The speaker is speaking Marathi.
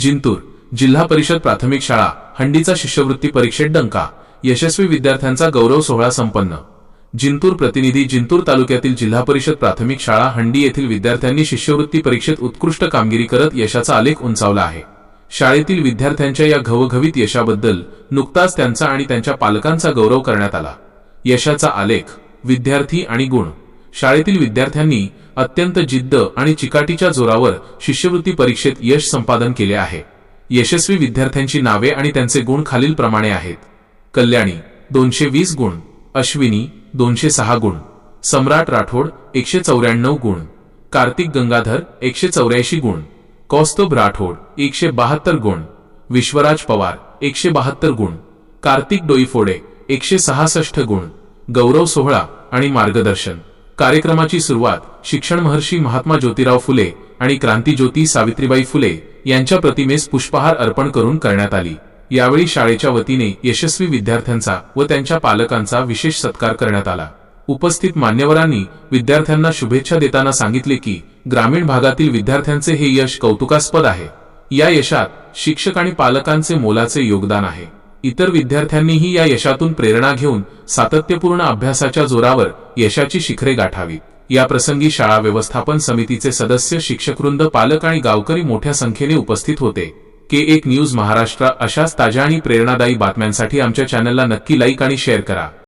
जिंतूर जिल्हा परिषद प्राथमिक शाळा हंडीचा शिष्यवृत्ती परीक्षेत डंका, यशस्वी विद्यार्थ्यांचा गौरव सोहळा संपन्न। जिंतूर प्रतिनिधी जिंतूर तालुक्यातील जिल्हा परिषद प्राथमिक शाळा हंडी येथील विद्यार्थ्यांनी शिष्यवृत्ती परीक्षेत उत्कृष्ट कामगिरी करत यशाचा आलेख उंचावला आहे। शाळेतील विद्यार्थ्यांच्या या घवघवीत यशाबद्दल नुकताच त्यांचा आणि त्यांच्या पालकांचा गौरव करण्यात आला। यशाचा आलेख, विद्यार्थी आणि गुण। शाळेतील विद्यार्थ्यांनी अत्यंत जिद्द आणि चिकाटीच्या जोरावर शिष्यवृत्ती परीक्षेत यश संपादन केले आहे। यशस्वी विद्यार्थ्यांची नावे आणि त्यांचे गुण खालीलप्रमाणे आहेत। कल्याणी 220 गुण, अश्विनी 206 गुण, सम्राट राठोड 194 गुण, कार्तिक गंगाधर 184 गुण, कौस्तुभ राठोड 172 गुण, विश्वराज पवार 172 गुण, कार्तिक डोईफोडे 166 गुण। गौरव सोहळा आणि मार्गदर्शन। कार्यक्रमाची सुरुवात शिक्षण महर्षी महात्मा ज्योतिराव फुले आणि क्रांतिज्योती सावित्रीबाई फुले यांच्या प्रतिमेस पुष्पहार अर्पण करून करण्यात आली। यावेळी शाळेच्या वतीने यशस्वी विद्यार्थ्यांचा व त्यांच्या पालकांचा विशेष सत्कार करण्यात आला। उपस्थित मान्यवरांनी विद्यार्थ्यांना शुभेच्छा देताना सांगितले की ग्रामीण भागातील विद्यार्थ्यांचे हे यश कौतुकास्पद आहे। या यशात शिक्षक आणि पालकांचे मोलाचे योगदान आहे। इतर विद्यार्थ्यांनीही या यशातून प्रेरणा घेऊन सातत्यपूर्ण अभ्यासाच्या जोरावर यशाची शिखरे गाठावीत। या प्रसंगी शाळा व्यवस्थापन समितीचे सदस्य, शिक्षकवृंद, पालक आणि गावकरी मोठ्या संख्येने उपस्थित होते। K1 न्यूज महाराष्ट्र अशाच ताज्या आणि प्रेरणादायी बातम्यांसाठी आमच्या चॅनलला नक्की लाईक आणि शेअर करा।